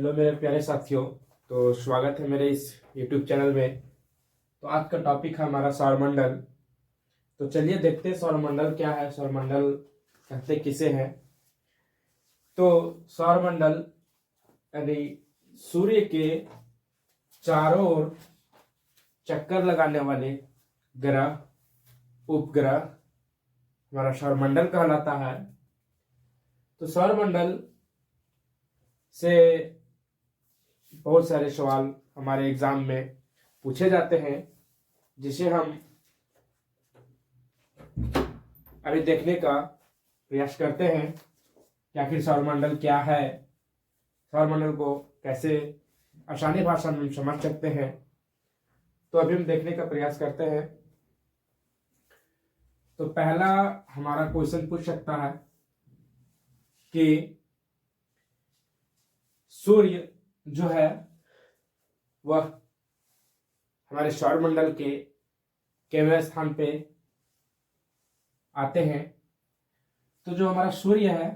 Hello मेरे प्यारे साथियों। तो स्वागत है मेरे इस YouTube चैनल में। तो आज का टॉपिक है हमारा सौरमंडल। तो चलिए देखते हैं सौरमंडल क्या है, सौरमंडल कहते किसे हैं। तो सौरमंडल यानी सूर्य के चारों ओर चक्कर लगाने वाले ग्रह, उपग्रह हमारा सौरमंडल कहलाता है। तो सौरमंडल से बहुत सारे सवाल हमारे एग्जाम में पूछे जाते हैं, जिसे हम अभी देखने का प्रयास करते हैं कि आखिर सौरमंडल क्या है, सौरमंडल को कैसे आसानी भाषा में हम समझ सकते हैं। तो अभी हम देखने का प्रयास करते हैं। तो पहला हमारा क्वेश्चन पूछ सकता है कि सूर्य जो है वह हमारे सौरमंडल के केंद्र स्थान पे आते हैं। तो जो हमारा सूर्य है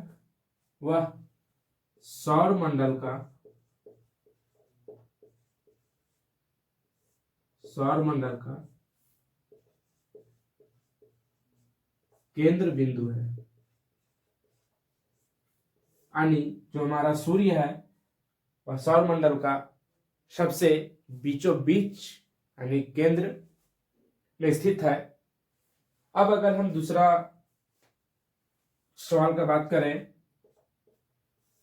वह सौरमंडल का केंद्र बिंदु है। यानी जो हमारा सूर्य है वह सौरमंडल का सबसे बीचों बीच यानी केंद्र में स्थित है। अब अगर हम दूसरा सवाल का बात करें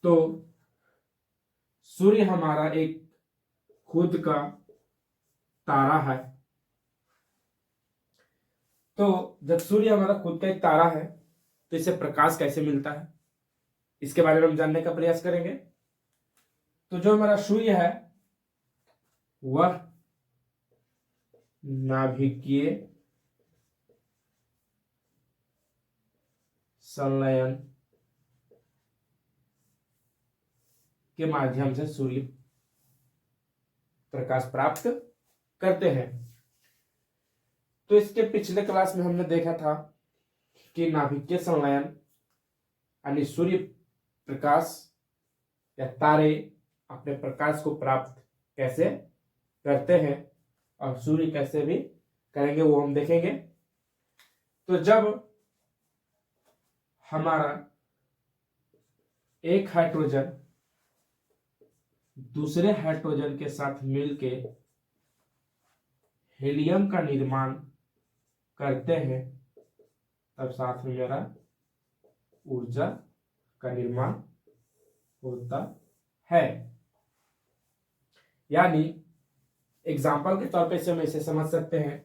तो सूर्य हमारा एक खुद का तारा है। तो जब सूर्य हमारा खुद का एक तारा है तो इसे प्रकाश कैसे मिलता है, इसके बारे में हम जानने का प्रयास करेंगे। तो जो हमारा सूर्य है वह नाभिकीय संलयन के माध्यम से सूर्य प्रकाश प्राप्त करते हैं। तो इसके पिछले क्लास में हमने देखा था कि नाभिकीय संलयन यानी सूर्य प्रकाश या तारे अपने प्रकाश को प्राप्त कैसे करते हैं और सूर्य कैसे भी करेंगे वो हम देखेंगे। तो जब हमारा एक हाइड्रोजन दूसरे हाइड्रोजन के साथ मिलके हीलियम का निर्माण करते हैं तब साथ में मेरा ऊर्जा का निर्माण होता है। यानी एग्जाम्पल के तौर पे इसे हम ऐसे समझ सकते हैं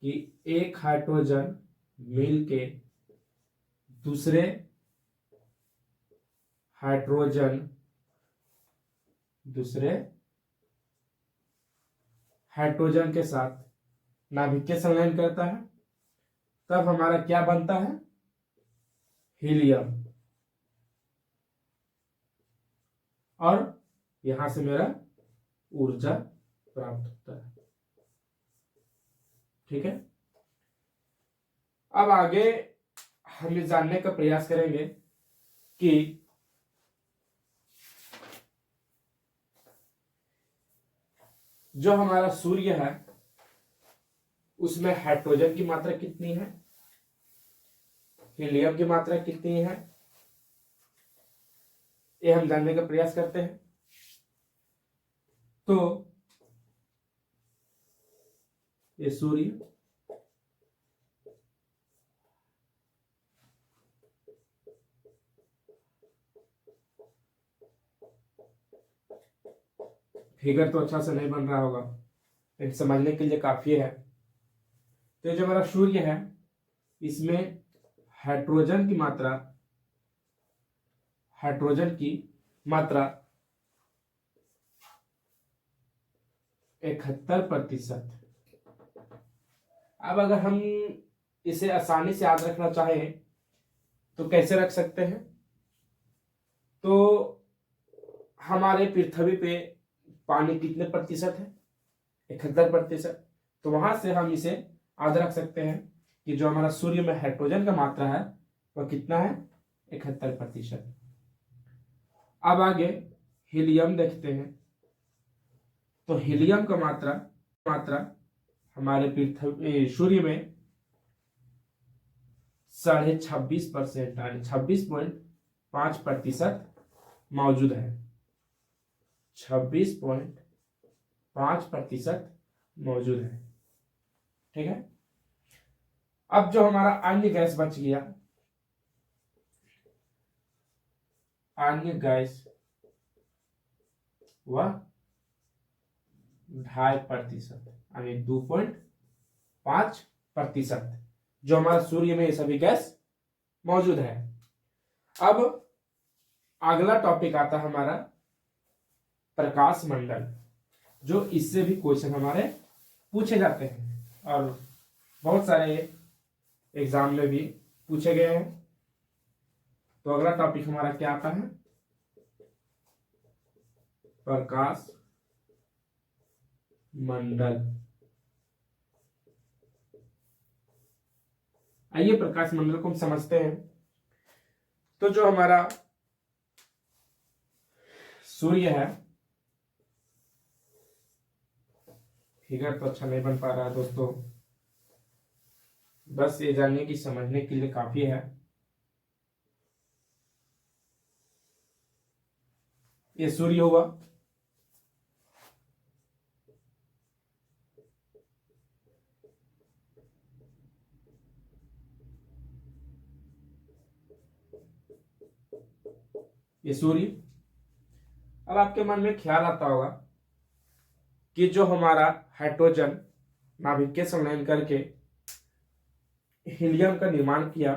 कि एक हाइड्रोजन मिलके दूसरे हाइड्रोजन के साथ नाभिकीय संलयन करता है, तब हमारा क्या बनता है, हीलियम। और यहां से मेरा ऊर्जा प्राप्त होता है। ठीक है। अब आगे हम ये जानने का प्रयास करेंगे कि जो हमारा सूर्य है उसमें हाइड्रोजन की मात्रा कितनी है, हीलियम की मात्रा कितनी है, ये हम जानने का प्रयास करते हैं। तो ये सूर्य फिगर तो अच्छा से नहीं बन रहा होगा लेकिन समझने के लिए काफी है। तो जो हमारा सूर्य है इसमें हाइड्रोजन की मात्रा 71%। अब अगर हम इसे आसानी से याद रखना चाहें तो कैसे रख सकते हैं। तो हमारे पृथ्वी पे पानी कितने प्रतिशत है, 71%। तो वहां से हम इसे याद रख सकते हैं कि जो हमारा सूर्य में हाइड्रोजन का मात्रा है वह कितना है, 71%। अब आगे हीलियम देखते हैं तो हीलियम का मात्रा हमारे पृथ्वी सूर्य में 26.5% यानी 26.5% मौजूद है। 26.5% मौजूद है। ठीक है। अब जो हमारा अन्य गैस बच गया, अन्य गैस वह 2.5% यानी 2.5% जो हमारा सूर्य में ये सभी गैस मौजूद है। अब अगला टॉपिक आता है हमारा प्रकाश मंडल, जो इससे भी क्वेश्चन हमारे पूछे जाते हैं और बहुत सारे एग्जाम में भी पूछे गए हैं। तो अगला टॉपिक हमारा क्या आता है? प्रकाश मंडल। आइए प्रकाश मंडल को हम समझते हैं। तो जो हमारा सूर्य है, फिगर तो अच्छा नहीं बन पा रहा है दोस्तों, बस ये जानने की समझने के लिए काफी है। ये सूर्य हुआ, ये सूर्य। अब आपके मन में ख्याल आता होगा कि जो हमारा हाइड्रोजन नाभिक के संलयन करके हीलियम का निर्माण किया,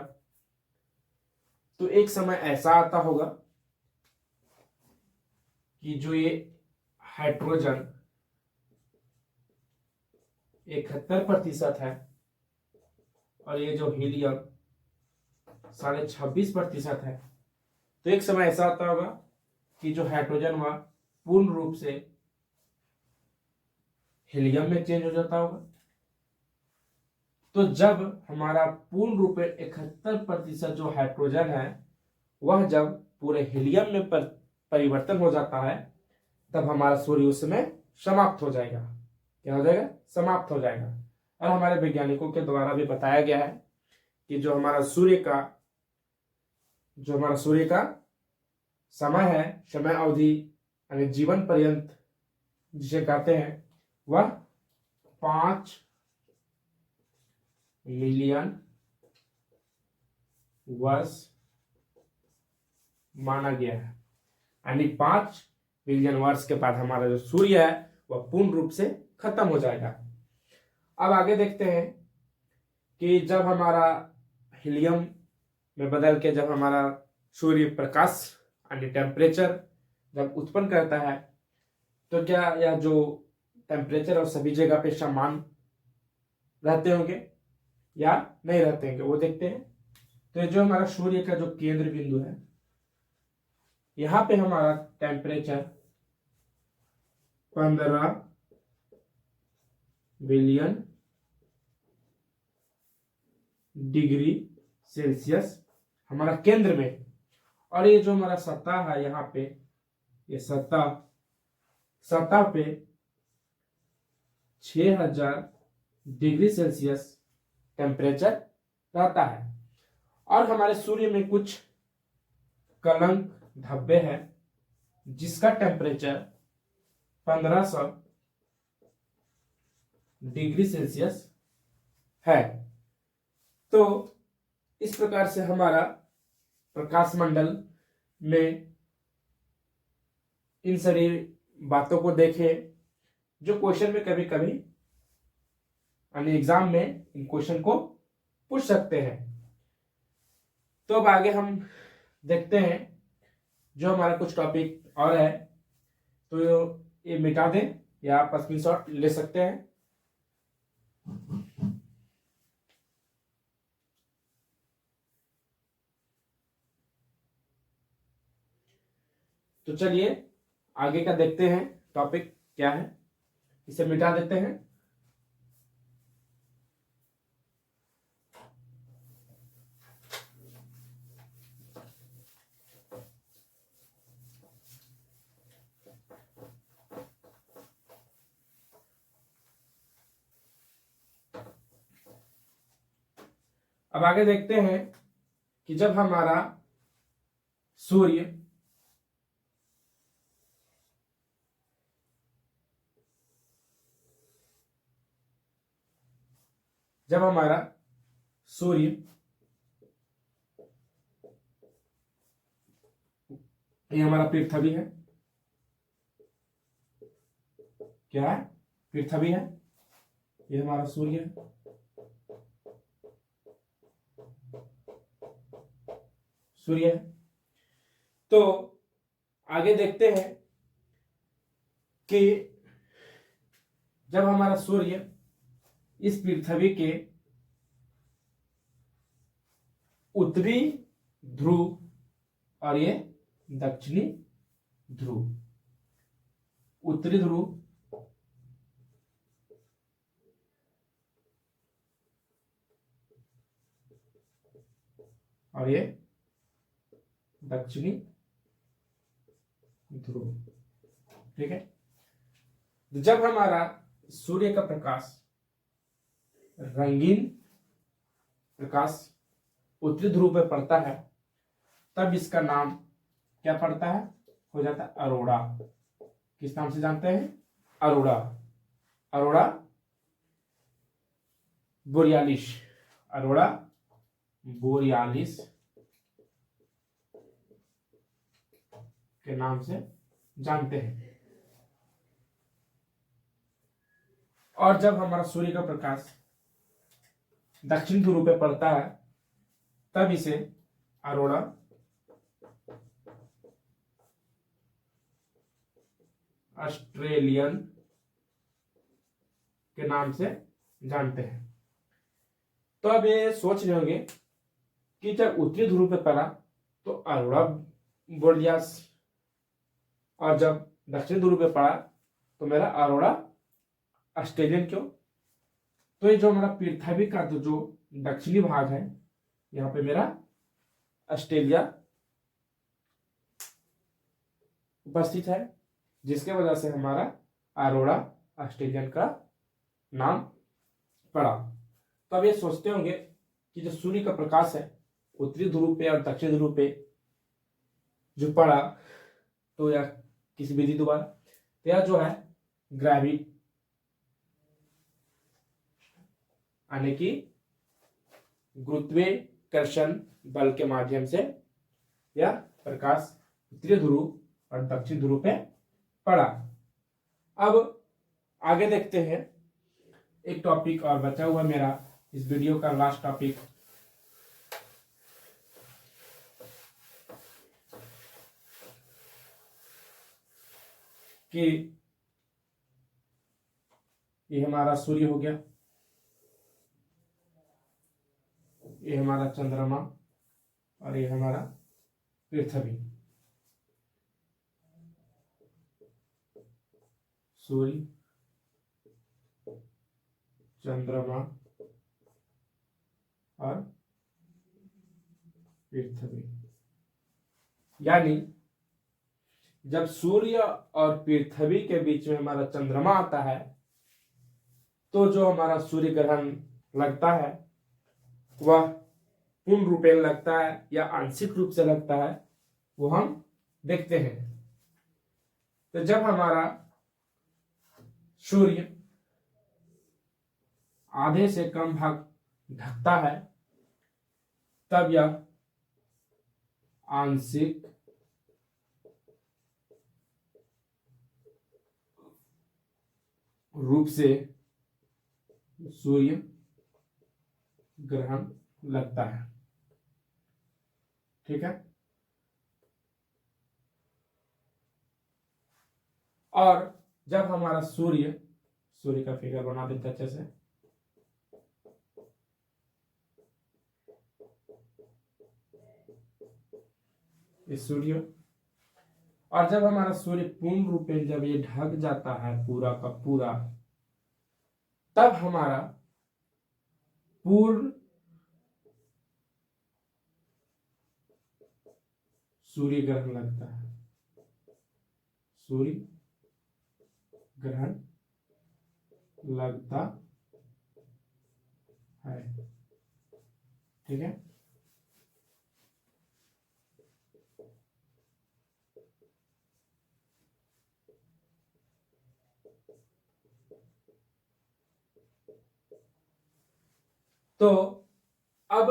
तो एक समय ऐसा आता होगा कि जो ये हाइड्रोजन 71% है और ये जो हीलियम 26.5% है, तो एक समय ऐसा आता होगा कि जो हाइड्रोजन वह पूर्ण रूप से हीलियम में चेंज हो जाता होगा। तो जब हमारा पूर्ण रूप में 71% जो हाइड्रोजन है वह जब पूरे हीलियम में परिवर्तन हो जाता है, तब हमारा सूर्य उस समय समाप्त हो जाएगा। क्या हो जाएगा? समाप्त हो जाएगा। और हमारे वैज्ञानिकों के द्वारा भी बताया गया है कि जो हमारा सूर्य का समय है, समय अवधि यानी जीवन पर्यंत जिसे कहते हैं, वह 5 मिलियन वर्ष माना गया है। यानी 5 मिलियन वर्ष के बाद हमारा जो सूर्य है वह पूर्ण रूप से खत्म हो जाएगा। अब आगे देखते हैं कि जब हमारा हीलियम में बदल के जब हमारा सूर्य प्रकाश यानी टेम्परेचर जब उत्पन्न करता है, तो क्या यह जो टेम्परेचर और सभी जगह पे समान रहते होंगे या नहीं रहते होंगे, वो देखते हैं। तो जो हमारा सूर्य का जो केंद्र बिंदु है, यहां पे हमारा टेम्परेचर 15 बिलियन डिग्री सेल्सियस हमारा केंद्र में, और ये जो हमारा सतह है यहाँ पे, ये सतह पे 6000 डिग्री सेल्सियस टेम्परेचर रहता है। और हमारे सूर्य में कुछ कलंक धब्बे हैं जिसका टेम्परेचर 1500 डिग्री सेल्सियस है। तो इस प्रकार से हमारा प्रकाश मंडल में इन सारी बातों को देखे, जो क्वेश्चन में कभी कभी यानी एग्जाम में इन क्वेश्चन को पूछ सकते हैं। तो अब आगे हम देखते हैं जो हमारा कुछ टॉपिक और है, तो ये मिटा दें या आप स्क्रीनशॉट ले सकते हैं। तो चलिए आगे का देखते हैं टॉपिक क्या है, इसे मिटा देते हैं। अब आगे देखते हैं कि जब हमारा सूर्य जब हमारा सूर्य ये हमारा पृथ्वी है, क्या है? पृथ्वी है, ये हमारा सूर्य है। सूर्य है। तो आगे देखते हैं कि जब हमारा सूर्य इस पृथ्वी के उत्तरी ध्रुव और ये दक्षिणी ध्रुव, उत्तरी ध्रुव और ये दक्षिणी ध्रुव, ठीक है। तो जब हमारा सूर्य का प्रकाश, रंगीन प्रकाश उत्तरी ध्रुव पे पड़ता है, तब इसका नाम क्या पड़ता है? हो जाता है अरोड़ा। किस नाम से जानते हैं? अरोड़ा। अरोड़ा बोरियालिस, अरोड़ा बोरियालिस के नाम से जानते हैं। और जब हमारा सूर्य का प्रकाश दक्षिण ध्रुव पे पड़ता है, तब इसे अरोड़ा ऑस्ट्रेलियन के नाम से जानते हैं। तो अब ये सोच रहे होंगे कि जब उत्तरी ध्रुव पे पड़ा तो अरोड़ा बोरियालिस, और जब दक्षिण ध्रुव पे पड़ा तो मेरा अरोड़ा ऑस्ट्रेलियन क्यों? तो ये जो हमारा पृथ्वी का तो जो दक्षिणी भाग है, यहाँ पे मेरा ऑस्ट्रेलिया उपस्थित है, जिसके वजह से हमारा अरोड़ा ऑस्ट्रेलियन का नाम पड़ा। तो अब ये सोचते होंगे कि जो सूर्य का प्रकाश है उत्तरी ध्रुव पे और दक्षिण ध्रुव पे जो पड़ा, तो यह किसी विधि द्वारा, तो यह जो है ग्रेविटी यानी कि गुरुत्वाकर्षण बल के माध्यम से यह प्रकाश उत्तरी ध्रुव और दक्षिण ध्रुव पे पड़ा। अब आगे देखते हैं, एक टॉपिक और बचा हुआ मेरा इस वीडियो का लास्ट टॉपिक, कि ये हमारा सूर्य हो गया, ये हमारा चंद्रमा और ये हमारा पृथ्वी। सूर्य, चंद्रमा और पृथ्वी। यानी जब सूर्य और पृथ्वी के बीच में हमारा चंद्रमा आता है, तो जो हमारा सूर्य ग्रहण लगता है वह पूर्ण रूपेण लगता है या आंशिक रूप से लगता है, वो हम देखते हैं। तो जब हमारा सूर्य आधे से कम भाग ढकता है, तब यह आंशिक रूप से सूर्य ग्रहण लगता है, ठीक है। और जब हमारा सूर्य का फिगर बना देते अच्छे से, इस सूर्य, और जब हमारा सूर्य पूर्ण रूप में जब ये ढक जाता है पूरा का पूरा, तब हमारा पूर्ण सूर्य ग्रहण लगता है, सूर्य ग्रहण लगता है, ठीक है। तो अब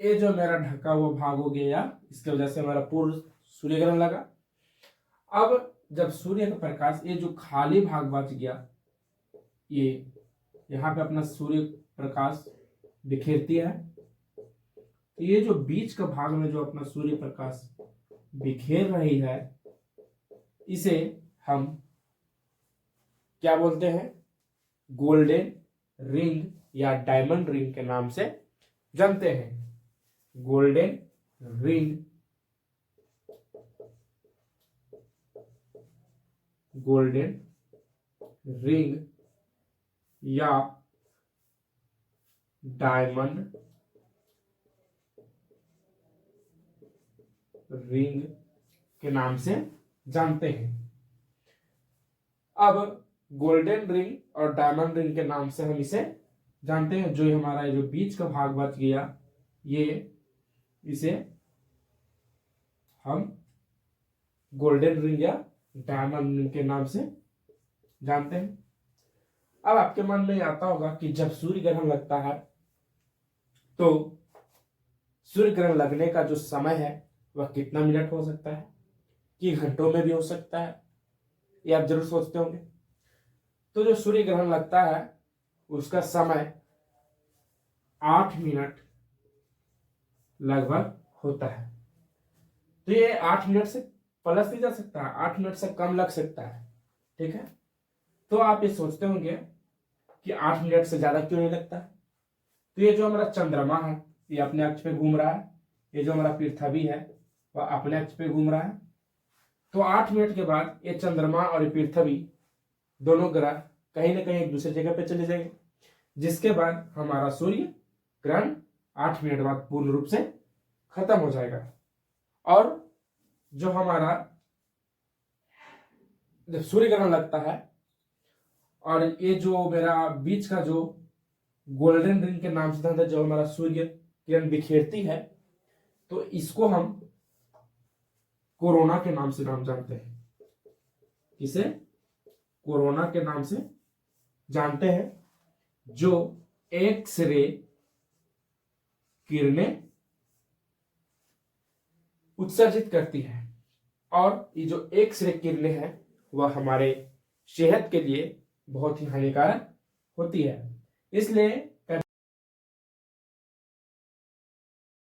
ये जो मेरा ढका हुआ भाग हो गया, इसकी वजह से हमारा पूर्ण सूर्य ग्रहण लगा। अब जब सूर्य का प्रकाश, ये जो खाली भाग बच गया, ये यहाँ पे अपना सूर्य प्रकाश बिखेरती है, तो ये जो बीच का भाग में जो अपना सूर्य प्रकाश बिखेर रही है, इसे हम क्या बोलते हैं? गोल्डन रिंग या डायमंड रिंग के नाम से जानते हैं। गोल्डन रिंग, गोल्डन रिंग या डायमंड रिंग के नाम से जानते हैं। अब गोल्डन रिंग और डायमंड रिंग के नाम से हम इसे जानते हैं। जो हमारा जो बीच का भाग बच गया, ये इसे हम गोल्डन रिंग या डायमंड रिंग के नाम से जानते हैं। अब आपके मन में आता होगा कि जब सूर्य ग्रहण लगता है तो सूर्य ग्रहण लगने का जो समय है वह कितना मिनट हो सकता है, कि घंटों में भी हो सकता है, ये आप जरूर सोचते होंगे। तो जो सूर्य ग्रहण लगता है उसका समय 8 मिनट लगभग होता है। तो ये 8 मिनट से प्लस नहीं जा सकता, 8 मिनट से कम लग सकता है, ठीक है। तो आप ये सोचते होंगे कि 8 मिनट से ज्यादा क्यों नहीं लगता है। तो ये जो हमारा चंद्रमा है ये अपने अक्ष पे घूम रहा है, ये जो हमारा पृथ्वी है वह अपने अक्ष पे घूम रहा है। तो 8 मिनट के बाद ये चंद्रमा और ये पृथ्वी दोनों ग्रह कहीं ना कहीं एक दूसरे जगह पे चले जाएंगे, जिसके बाद हमारा सूर्य ग्रहण 8 मिनट बाद पूर्ण रूप से खत्म हो जाएगा। और जो हमारा जब सूर्य ग्रहण लगता है और ये जो मेरा बीच का जो गोल्डन रिंग के नाम से था, जो हमारा सूर्य किरण बिखेरती है, तो इसको हम कोरोना के नाम से नाम जानते हैं। इसे कोरोना के नाम से जानते हैं, जो एक्स रे किरणें उत्सर्जित करती है। और ये जो एक्स रे किरणें हैं वह हमारे सेहत के लिए बहुत ही हानिकारक होती है। इसलिए